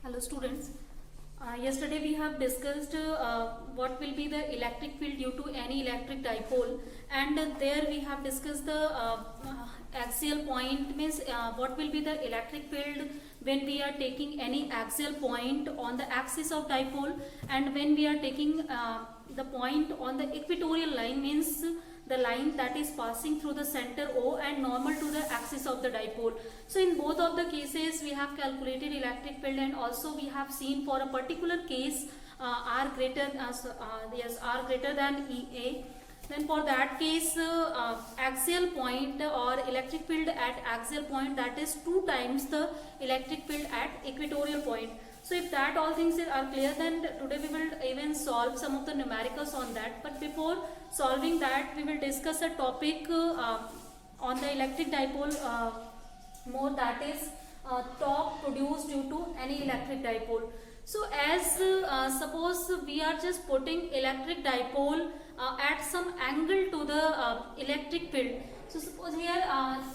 Hello students. Yesterday we have discussed what will be the electric field due to any electric dipole, and there we have discussed the axial point, means what will be the electric field when we are taking any axial point on the axis of dipole, and when we are taking the point on the equatorial line, means the line that is passing through the center O and normal to the axis of the dipole. So in both of the cases we have calculated electric field, and also we have seen for a particular case R greater than EA. Then for that case axial point or electric field at axial point, that is 2 times the electric field at equatorial point. So if that all things are clear, then today we will even solve some of the numericals on that. But before solving that, we will discuss a topic on the electric dipole more, that is torque produced due to any electric dipole. So as suppose we are just putting electric dipole at some angle to the electric field. So suppose here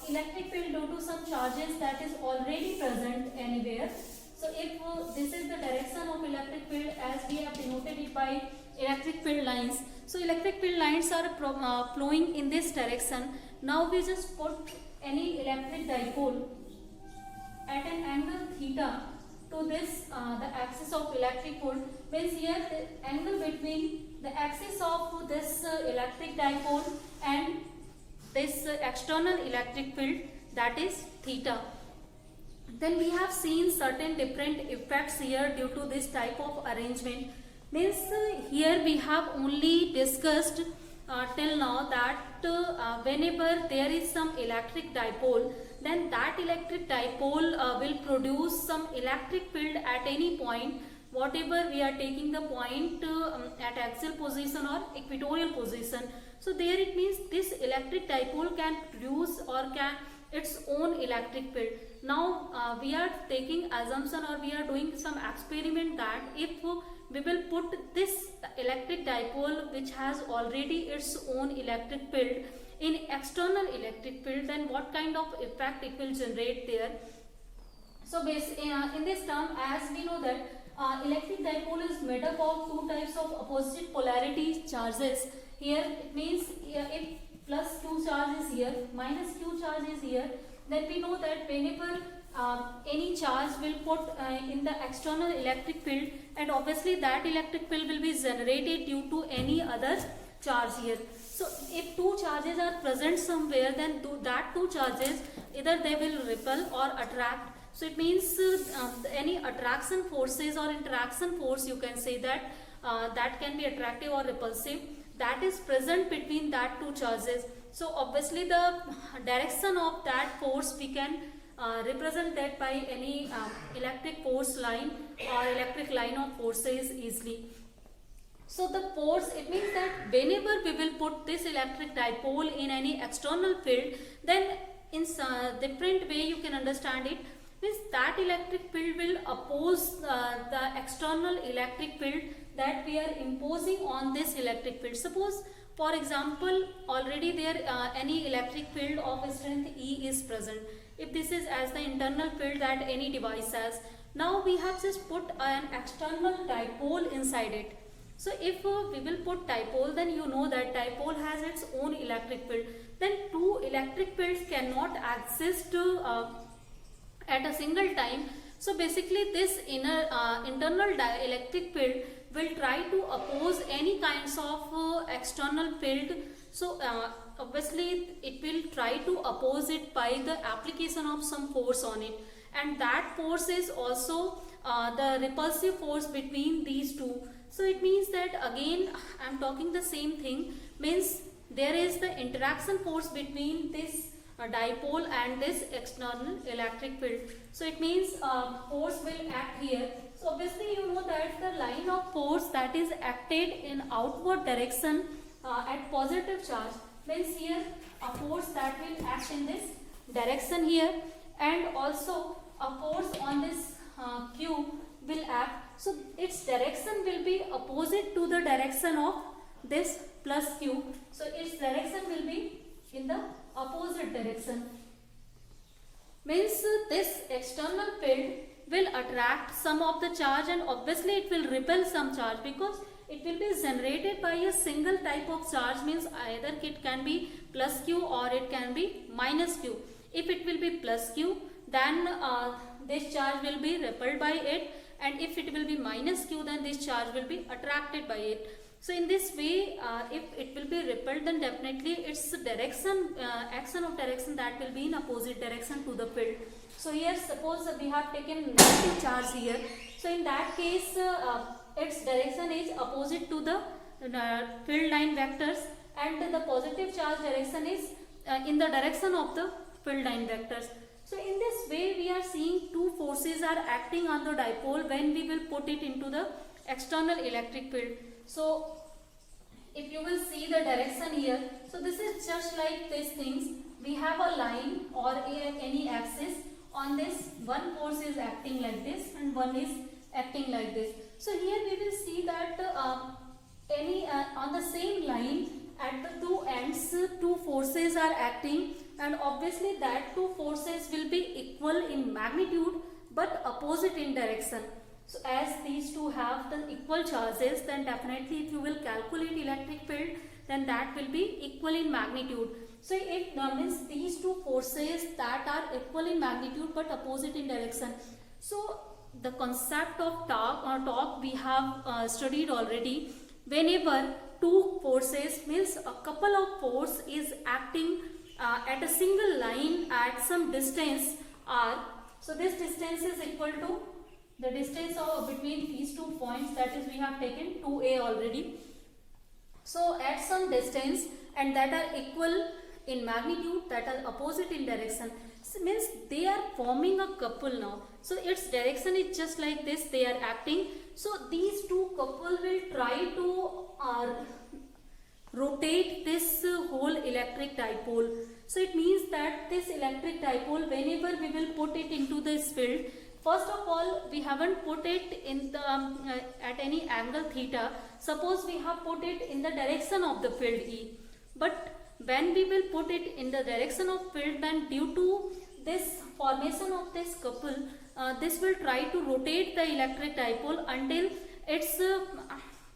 electric field due to some charges that is already present anywhere. So if this is the direction of electric field, as we have denoted it by electric field lines. So electric field lines are flowing in this direction. Now we just put any electric dipole at an angle theta to this the axis of electric field. Means here the angle between the axis of this electric dipole and this external electric field, that is theta. Then we have seen certain different effects here due to this type of arrangement. Means here we have only discussed till now that whenever there is some electric dipole, then that electric dipole will produce some electric field at any point, whatever we are taking the point at axial position or equatorial position. So there it means this electric dipole can produce or can its own electric field. Now we are taking assumption, or we are doing some experiment, that if we will put this electric dipole which has already its own electric field in external electric field, then what kind of effect it will generate there. So in this term, as we know that electric dipole is made up of 2 types of opposite polarity charges. Here it means if plus Q charge is here, minus Q charge is here, then we know that whenever any charge will put in the external electric field, and obviously that electric field will be generated due to any other charge here. So if 2 charges are present somewhere, then that 2 charges either they will repel or attract. So it means any attraction forces or interaction force, you can say that that can be attractive or repulsive, that is present between that 2 charges. So obviously the direction of that force we can represent that by any electric force line or electric line of forces easily. So the force, it means that whenever we will put this electric dipole in any external field, then in different way you can understand it. Means that electric field will oppose the external electric field that we are imposing on this electric field. Suppose for example already there any electric field of strength E is present. If this is as the internal field that any device has, now we have just put an external dipole inside it. So if we will put dipole, then you know that dipole has its own electric field. Then 2 electric fields cannot exist at a single time. So basically this internal electric field will try to oppose any kinds of external field. So obviously it will try to oppose it by the application of some force on it, and that force is also the repulsive force between these 2. So it means that again I am talking the same thing, means there is the interaction force between this dipole and this external electric field. So it means force will act here. So obviously you know that the line of force that is acted in outward direction at positive charge, means here a force that will act in this direction here, and also a force on this Q will act. So its direction will be opposite to the direction of this plus Q. So its direction will be in the opposite direction. Means this external field will attract some of the charge, and obviously it will repel some charge, because it will be generated by a single type of charge, means either it can be plus q or it can be minus q. If it will be plus q, then this charge will be repelled by it, and if it will be minus q, then this charge will be attracted by it. So in this way, if it will be repelled, then definitely its direction, action of direction, that will be in opposite direction to the field. So here suppose we have taken negative charge here. So in that case, its direction is opposite to the field line vectors, and the positive charge direction is in the direction of the field line vectors. So in this way, we are seeing two forces are acting on the dipole when we will put it into the external electric field. So if you will see the direction here, so this is just like these things. We have a line or any axis. On this, one force is acting like this and one is acting like this. So here we will see that on the same line, at the two ends, two forces are acting, and obviously that two forces will be equal in magnitude but opposite in direction. So as these two have the equal charges, then definitely if you will calculate electric field, then that will be equal in magnitude. So it means these two forces that are equal in magnitude but opposite in direction. So the concept of torque we have studied already. Whenever two forces, means a couple of force is acting at a single line at some distance r. So this distance is equal to the distance between these 2 points, that is we have taken 2a already. So at some distance, and that are equal in magnitude, that are opposite in direction, so means they are forming a couple now. So its direction is just like this, they are acting. So these two couple will try to rotate this whole electric dipole. So it means that this electric dipole, whenever we will put it into this field, first of all, we haven't put it in the at any angle theta. Suppose we have put it in the direction of the field E. But when we will put it in the direction of field, then due to this formation of this couple, this will try to rotate the electric dipole until its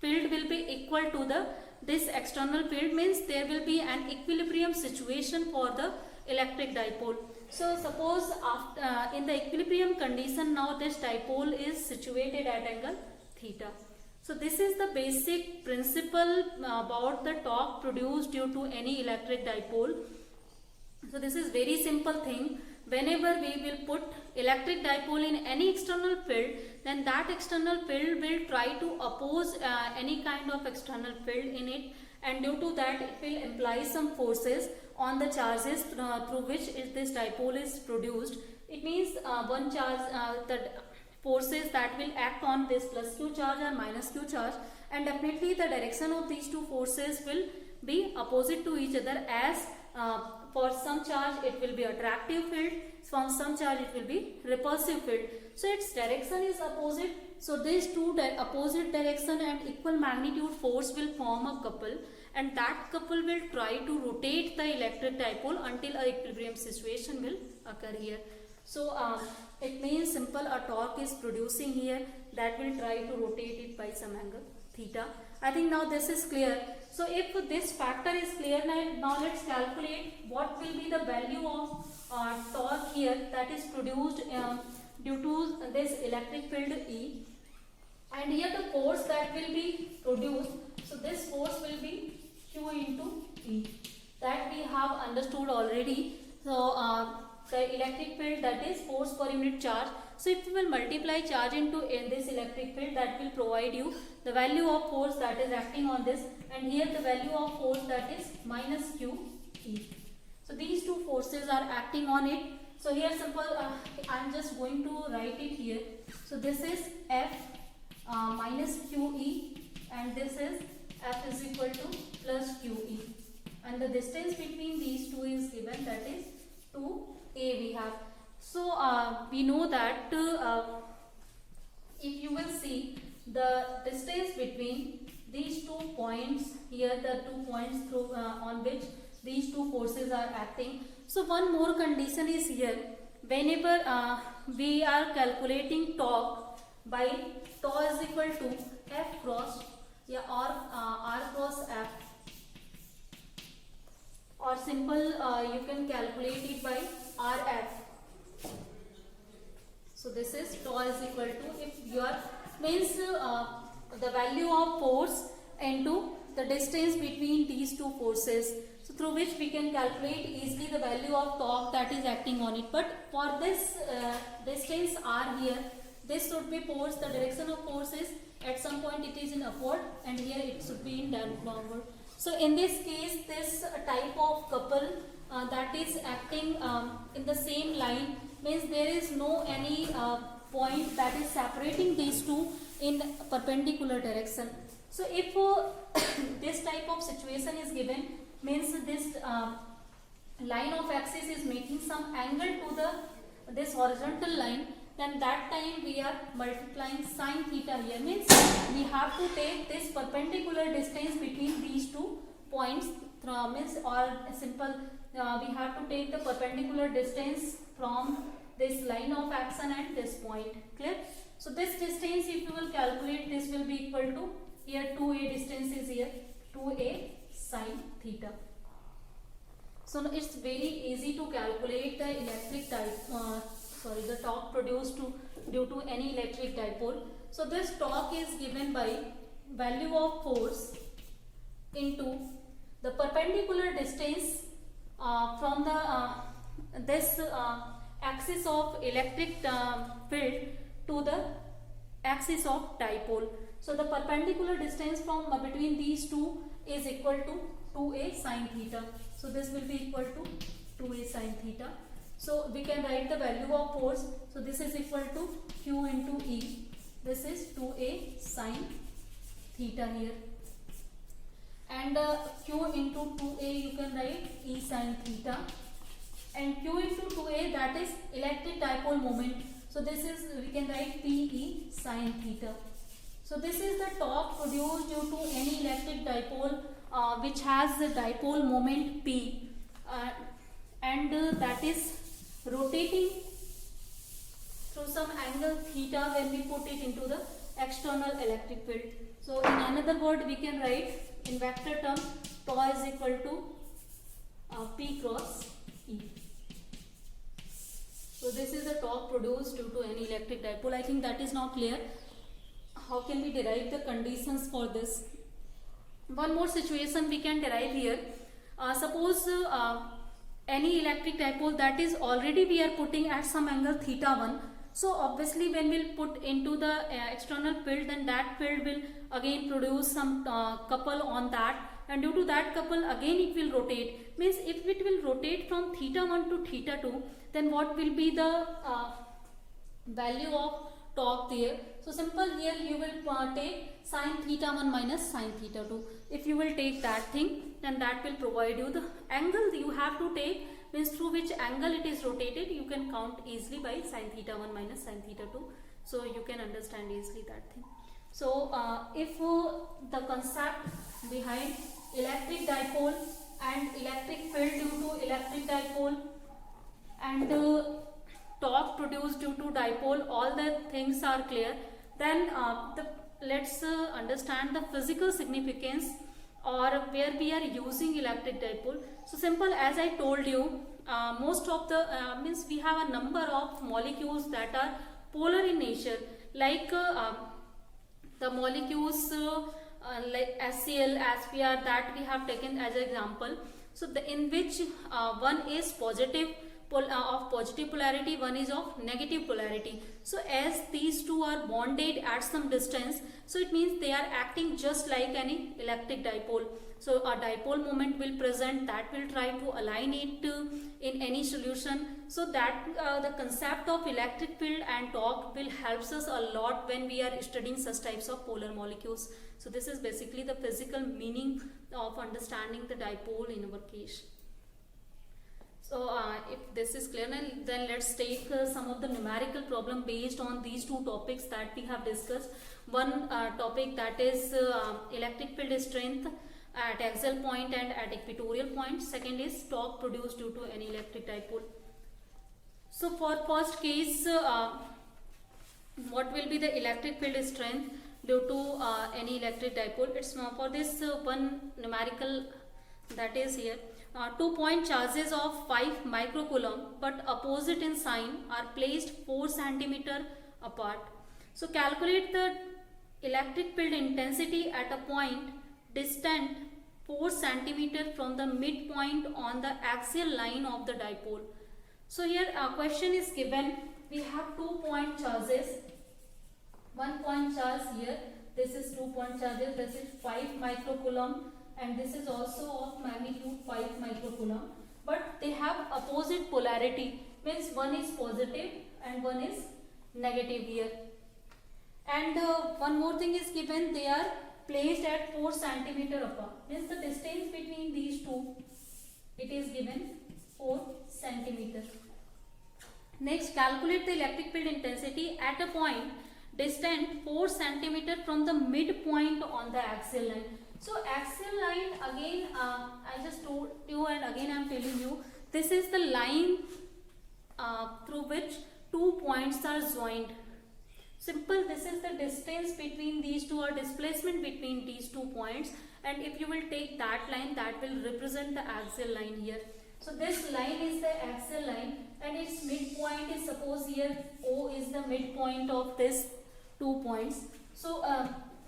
field will be equal to this external field, means there will be an equilibrium situation for the electric dipole. So suppose after, in the equilibrium condition, now this dipole is situated at angle theta. So this is the basic principle about the torque produced due to any electric dipole. So this is very simple thing. Whenever we will put electric dipole in any external field, then that external field will try to oppose any kind of external field in it, and due to that it will imply some forces on the charges through which this dipole is produced. It means one charge, the forces that will act on this plus q charge or minus q charge, and definitely the direction of these two forces will be opposite to each other, as for some charge it will be attractive field, from some charge it will be repulsive field. So its direction is opposite. So these two opposite direction and equal magnitude force will form a couple, and that couple will try to rotate the electric dipole until a equilibrium situation will occur here. So it means simple, a torque is producing here that will try to rotate it by some angle theta. I think now this is clear. So if this factor is clear, now let's calculate what will be the value of torque here that is produced due to this electric field E. And here the force that will be produced, so this force will be Q into E. That we have understood already. So the electric field, that is force per unit charge. So if you will multiply charge into this electric field, that will provide you the value of force that is acting on this, and here the value of force that is minus Q E. So these two forces are acting on it. So here simple, I am just going to write it here. So this is F minus QE, and this is F is equal to plus QE, and the distance between these two is given, that is 2a we have. So we know that if you will see the distance between these 2 points here, the 2 points through on which these two forces are acting. So one more condition is here. whenever we are calculating torque by tau is equal to F cross or R cross F, or simple you can calculate it by RF. So this is tau is equal to, if your means the value of force into the distance between these two forces, so through which we can calculate easily the value of torque that is acting on it. But for this distance R here, this should be force, the direction of force is at some point it is in upward and here it should be in downward. So in this case, this type of couple that is acting in the same line, means there is no any point that is separating these two in perpendicular direction. So if this type of situation is given, means this line of axis is making some angle to this horizontal line, then that time we are multiplying sine theta here, means we have to take this perpendicular distance between these two points, means or simple we have to take the perpendicular distance from this line of action and this point. Clear? So this distance, if you will calculate, this will be equal to, here 2a distance is here, 2a sine theta. So it's very easy to calculate the electric the torque produced due to any electric dipole. So this torque is given by value of force into the perpendicular distance from the this axis of electric field to the axis of dipole. So the perpendicular distance from between these two is equal to 2a sine theta. So this will be equal to 2a sine theta. So we can write the value of force. So this is equal to Q into E. This is 2a sine theta here. And Q into 2a you can write E sine theta. And Q into 2a, that is electric dipole moment. So this is, we can write PE sine theta. So this is the torque produced due to any electric dipole which has the dipole moment P and that is rotating through some angle theta when we put it into the external electric field. So in another word we can write in vector term tau is equal to P cross E. So this is the torque produced due to any electric dipole. I think that is now clear. How can we derive the conditions for this? One more situation we can derive here. Suppose any electric dipole that is already we are putting at some angle theta 1. So obviously when we'll put into the external field, then that field will again produce some couple on that, and due to that couple again it will rotate. Means if it will rotate from theta 1 to theta 2, then what will be the value of torque there? So simple, here you will take sine theta 1 minus sine theta 2. If you will take that thing, then that will provide you the angle you have to take, means through which angle it is rotated. You can count easily by sine theta 1 minus sine theta 2. So you can understand easily that thing. So if the concept behind electric dipole and electric field due to electric dipole and torque produced due to dipole, all the things are clear, then let's understand the physical significance or where we are using electric dipole. So simple, as I told you, most of the means we have a number of molecules that are polar in nature, like the molecules like HCl, HBr that we have taken as an example. So in which one is positive of positive polarity, one is of negative polarity. So as these two are bonded at some distance, so it means they are acting just like any electric dipole. So a dipole moment will present, that will try to align it in any solution. So that the concept of electric field and torque will helps us a lot when we are studying such types of polar molecules. So this is basically the physical meaning of understanding the dipole in our case. So if this is clear, then let's take some of the numerical problem based on these two topics that we have discussed. One topic, that is electric field strength at axial point and at equatorial point. Second is torque produced due to any electric dipole. So for first case, what will be the electric field strength due to any electric dipole? It's for this one numerical that is here. 2-point charges of 5 microcoulomb but opposite in sign are placed 4 centimeter apart. So calculate the electric field intensity at a point distant 4 centimeter from the midpoint on the axial line of the dipole. So here a question is given. We have 2-point charges. 1-point charge here. This is 2-point charges. This is 5 microcoulomb and this is also of magnitude 5 microcoulomb. But they have opposite polarity. Means one is positive and one is negative here. And one more thing is given. They are placed at 4 centimeter apart. Means the distance between these two, it is given 4 centimeter. Next, calculate the electric field intensity at a point distant 4 centimeter from the midpoint on the axial line. So axial line, again I just told you and again I am telling you, this is the line through which 2 points are joined. Simple, this is the distance between these two or displacement between these 2 points, and if you will take that line, that will represent the axial line here. So this line is the axial line and its midpoint is, suppose here O is the midpoint of this 2 points. So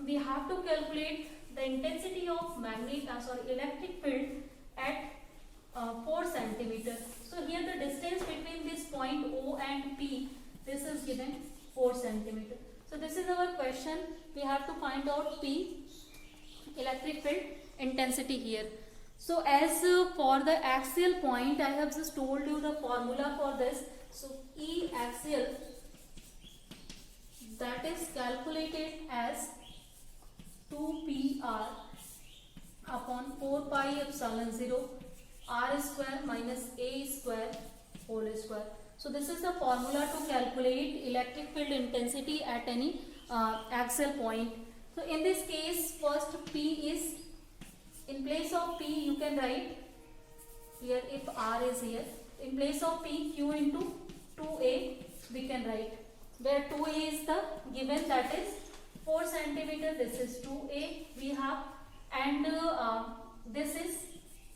we have to calculate the intensity of electric field at 4 centimeter. So here the distance between this point O and P, this is given 4 centimeter. So this is our question. We have to find out P, electric field intensity here. So as for the axial point, I have just told you the formula for this. So E axial, that is calculated as 2PR upon 4 pi epsilon 0 R square minus A square whole square. So this is the formula to calculate electric field intensity at any axial point. So in this case, first P is, in place of P you can write here, if R is here, in place of P, Q into 2A we can write, where 2A is the given, that is 4 centimeter, this is 2A we have, and this is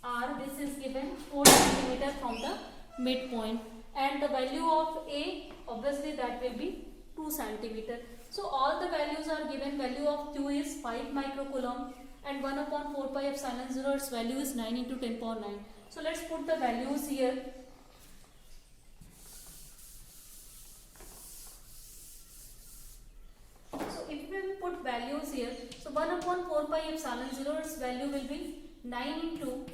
R, this is given 4 centimeter from the midpoint, and the value of A, obviously that will be 2 centimeter. So all the values are given. Value of Q is 5 microcoulomb and 1 upon 4 pi epsilon 0, its value is 9 into 10 power 9. So let's put the values here. So if we will put values here, so 1 upon 4 pi epsilon 0, its value will be 9 into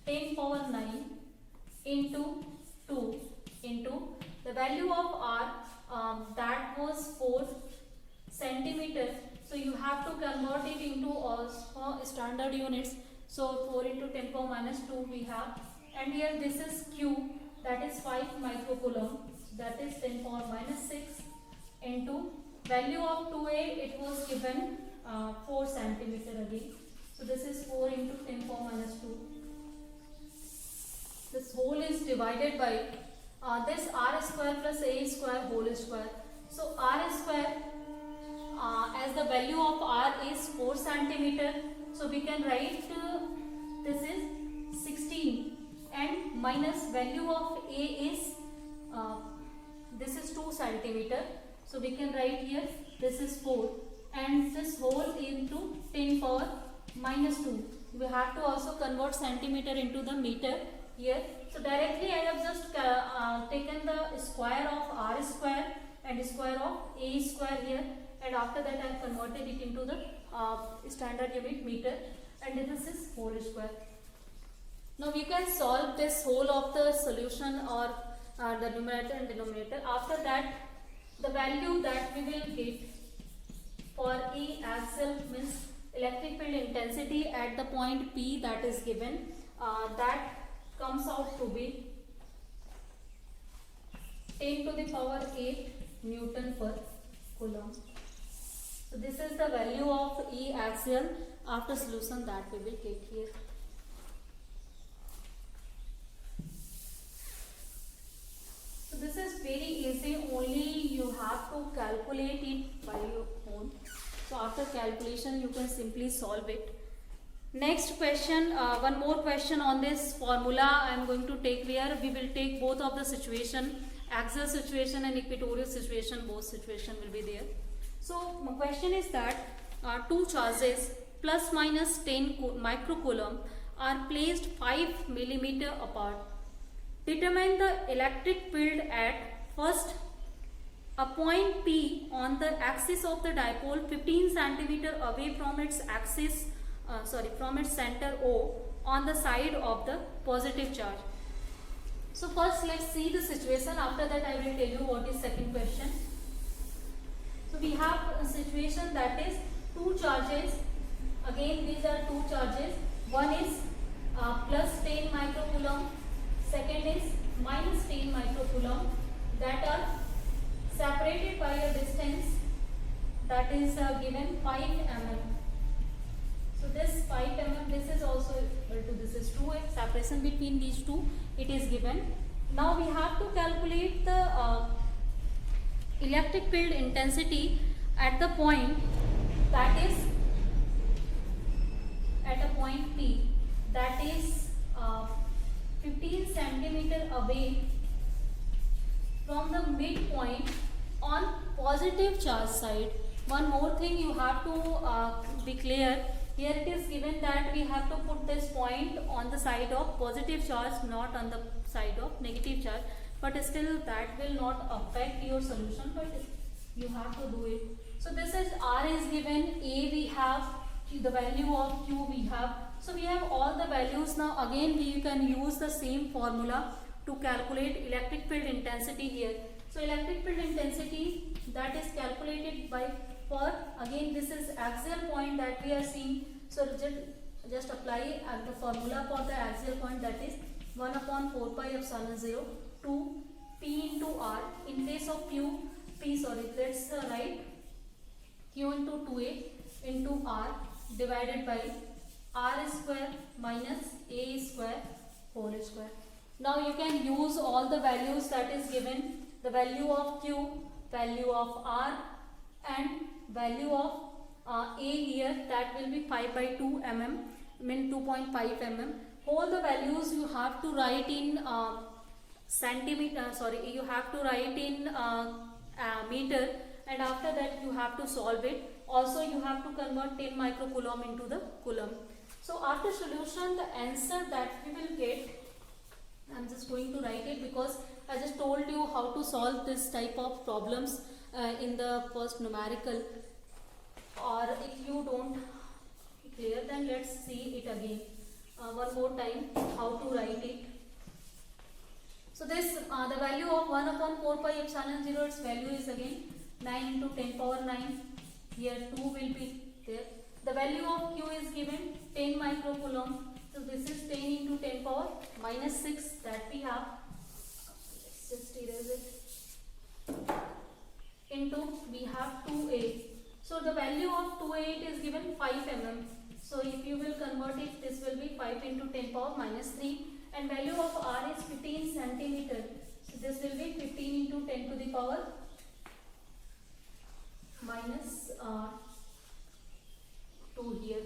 10 power 9 into 2 into the value of R, that was 4 centimeter. So you have to convert it into also standard units. So 4 into 10 power minus 2 we have, and here this is Q, that is 5 microcoulomb, that is 10 power minus 6 into value of 2A, it was given 4 centimeter again. So this is 4 into 10 power minus 2. This whole is divided by this R square plus A square whole square. So R square, as the value of R is 4 centimeter, so we can write this is 16, and minus value of A is this is 2 centimeter, so we can write here this is 4, and this whole into 10 power minus 2. We have to also convert centimeter into the meter here. So directly I have just taken the square of R square and square of A square here, and after that I have converted it into the standard unit meter, and this is whole square. Now we can solve this whole of the solution, or the numerator and denominator. After that, the value that we will get for E axial, means electric field intensity at the point P that is given, that comes out to be 10 to the power 8 Newton per Coulomb. So this is the value of E axial after solution that we will get here. So this this is very easy, only you have to calculate it by your own. So after calculation you can simply solve it. Next question, one more question on this formula I am going to take, where we will take both of the situation, axial situation and equatorial situation, both situation will be there. So my question is that two charges plus minus 10 microcoulomb are placed 5 millimeter apart. Determine the electric field at first a point P on the axis of the dipole 15 centimeter away from its axis, from its center O on the side of the positive charge. So first let's see the situation, after that I will tell you what is second question. So we have a situation that is two charges, again these are two charges, one is plus 10 microcoulomb, second is minus 10 microcoulomb, that are separated by a distance that is given 5 mm. So this 5 mm, this is also equal to, this is 2x, separation between these two it is given. Now we have to calculate the electric field intensity at the point, that is at a point P, that is 15 centimeter away from the midpoint on positive charge side. One more thing you have to be clear, here it is given that we have to put this point on the side of positive charge, not on the side of negative charge, but still that will not affect your solution, but you have to do it. So this is R is given, A we have, the value of Q we have. So we have all the values. Now again we can use the same formula to calculate electric field intensity here. So electric field intensity, that is calculated by, for again this is axial point that we are seeing. So just apply the formula for the axial point, that is 1 upon 4 pi epsilon 0 to P into R. In case of let's write Q into 2A into R divided by R square minus A square whole square. Now you can use all the values that is given, the value of Q, value of R and value of A here, that will be 5 by 2 mm, mean 2.5 mm. All the values you have to write in centimeter, you have to write in meter, and after that you have to solve it. Also you have to convert 10 microcoulomb into the coulomb. So after solution, the answer that we will get, I'm just going to write it because I just told you how to solve this type of problems in the first numerical. Or if you don't clear, then let's see it again one more time how to write it. So this the value of 1 upon 4 pi epsilon 0, its value is again 9 into 10 power 9. Here 2 will be there. The value of Q is given 10 microcoulomb. So this is 10 into 10 power minus 6 that we have. Let's just erase it. Into we have 2A. So the value of 2A is given 5 mm. So if you will convert it, this will be 5 into 10 power minus 3. And value of R is 15 centimeter. So this will be 15 into 10 to the power minus 2 here.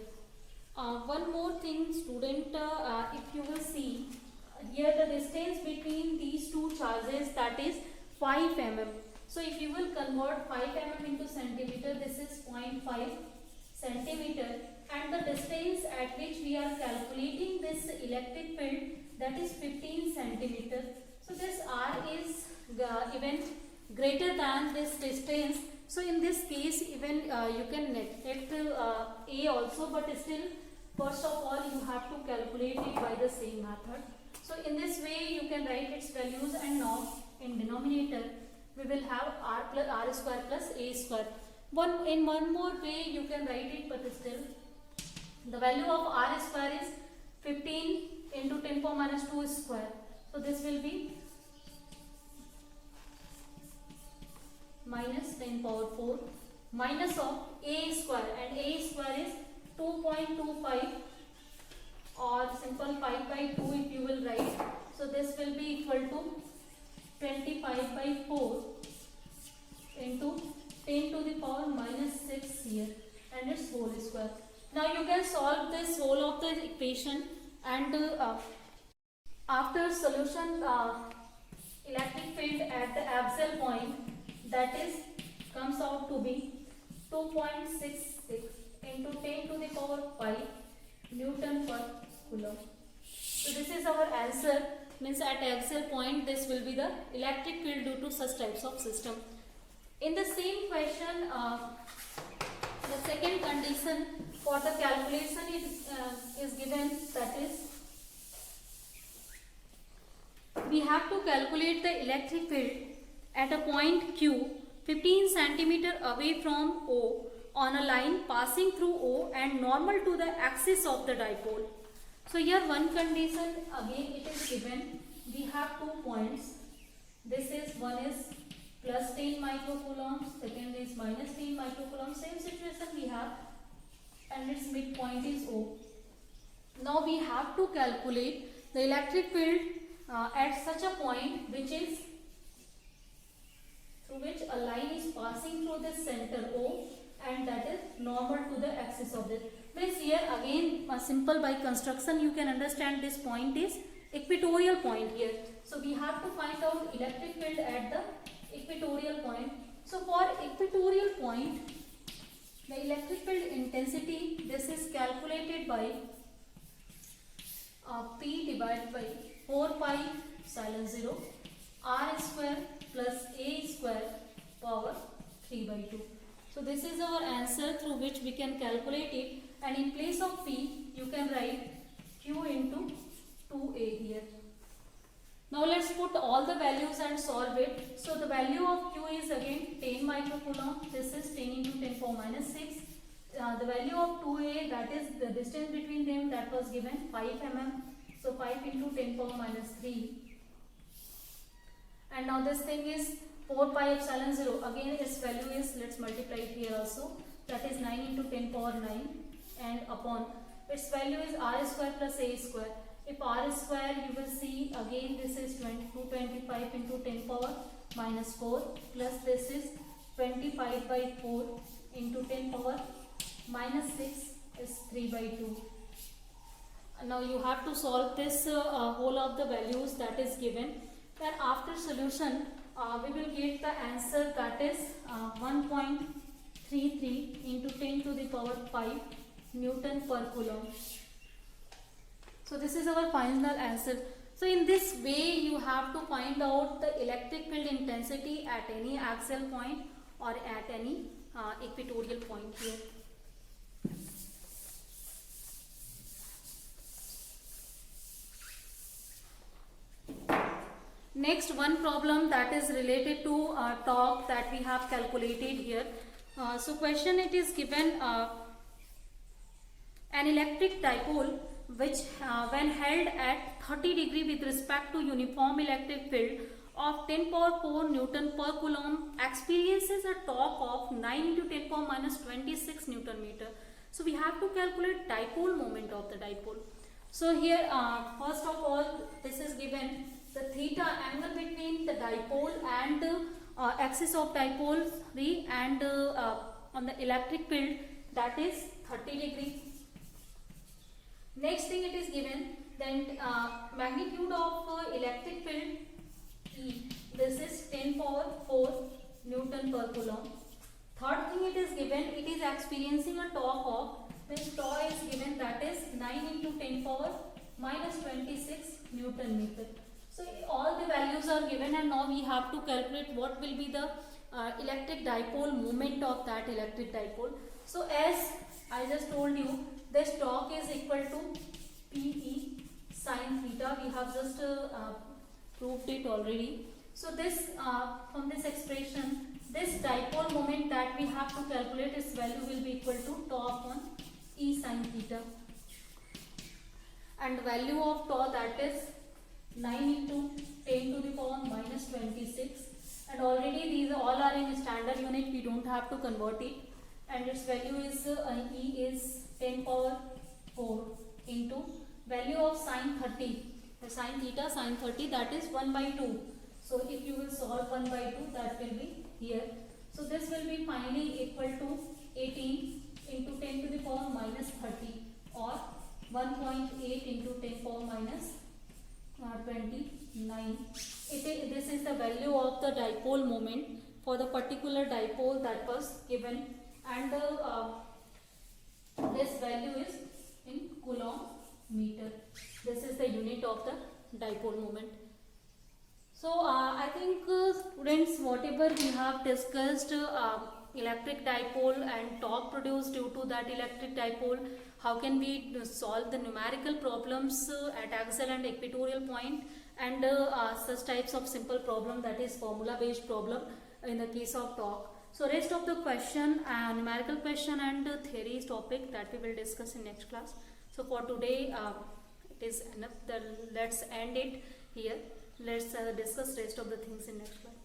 One more thing, student, if you will see here the distance between these two charges, that is 5 mm. So if you will convert 5 mm into centimeter, this is 0.5 centimeter, and the distance at which we are calculating this electric field, that is 15 centimeter. So this R is even greater than this distance. So in this case, even you can neglect A also, but still first of all you have to calculate it by the same method. So in this way you can write its values, and now in denominator we will have R plus R square plus A square. In one more way you can write it, but still the value of R square is 15 into 10 power minus 2 square. So this will be minus 10 power 4 minus of A square, and A square is 2.25 or simple 5 by 2 if you will write. So this will be equal to 25 by 4 into 10 to the power minus 6 here, and its whole square. Now you can solve this whole of the equation, and after solution, electric field at the axial point, that is comes out to be 2.66 into 10 to the power 5 Newton per Coulomb. So this is our answer, means at axial point this will be the electric field due to such types of system. In the same question, the second condition for the calculation is given, that is we have to calculate the electric field at a point Q 15 centimeter away from O on a line passing through O and normal to the axis of the dipole. So here one condition again it is given. We have 2 points. This is one is plus 10 microcoulomb, second is minus 10 microcoulomb. Same situation we have, and its midpoint is O. Now we have to calculate the electric field at such a point which is through which a line is passing through the center O, and that is normal to the axis of this. Means here again simple by construction you can understand this point is equatorial point here. So we have to find out electric field at the equatorial point. So for equatorial point, the electric field intensity, this is calculated by P divided by 4 pi epsilon 0 R square plus A square power 3 by 2. So this is our answer through which we can calculate it, and in place of P you can write Q into 2A here. Now let's put all the values and solve it. So the value of Q is again 10 microcoulomb. This is 10 into 10 power minus 6. The value of 2A, that is the distance between them, that was given 5 mm. So 5 into 10 power minus 3. And now this thing is 4 pi epsilon 0. Again its value is, let's multiply it here also. That is 9 into 10 power 9, and upon its value is R square plus A square. If R square, you will see again this is 225 into 10 power minus 4, plus this is 25 by 4 into 10 power minus 6 is 3 by 2. Now you have to solve this whole of the values that is given. Then after solution we will get the answer, that is 1.33 into 10 to the power 5 Newton per Coulomb. So this is our final answer. So in this way you have to find out the electric field intensity at any axial point or at any equatorial point here. Next one problem that is related to torque that we have calculated here. So question it is given, an electric dipole which when held at 30 degree with respect to uniform electric field of 10 power 4 Newton per Coulomb experiences a torque of 9 into 10 power minus 26 Newton meter. So we have to calculate dipole moment of the dipole. So here first of all this is given the theta angle between the dipole and axis of dipole 3 and on the electric field, that is 30 degree. Next thing it is given, then magnitude of electric field E, this is 10 power 4 Newton per Coulomb. Third thing it is given, it is experiencing a torque of, this torque is given, that is 9 into 10 power minus 26 Newton meter. So all the values are given, and now we have to calculate what will be the electric dipole moment of that electric dipole. So as I just told you, this torque is equal to PE sin theta. We have just proved it already. So this from this expression, this dipole moment that we have to calculate, its value will be equal to tau upon E sin theta, and value of tau, that is 9 into 10 to the power minus 26, and already these all are in standard unit, we don't have to convert it, and its value is E is 10 power 4 into value of sin 30, the sin theta sin 30, that is 1 by 2. So if you will solve 1 by 2, that will be here. So this will be finally equal to 18 into 10 to the power minus 30 or 1.8 into 10 power minus 29. This is the value of the dipole moment for the particular dipole that was given, and this value is in coulomb meter. This is the unit of the dipole moment. So I think students, whatever we have discussed, electric dipole and torque produced due to that electric dipole, how can we solve the numerical problems at axial and equatorial point, and such types of simple problem, that is formula based problem in the case of torque. So rest of the question, numerical question and theory topic, that we will discuss in next class. So for today it is enough. Let's end it here. Let's discuss rest of the things in next class.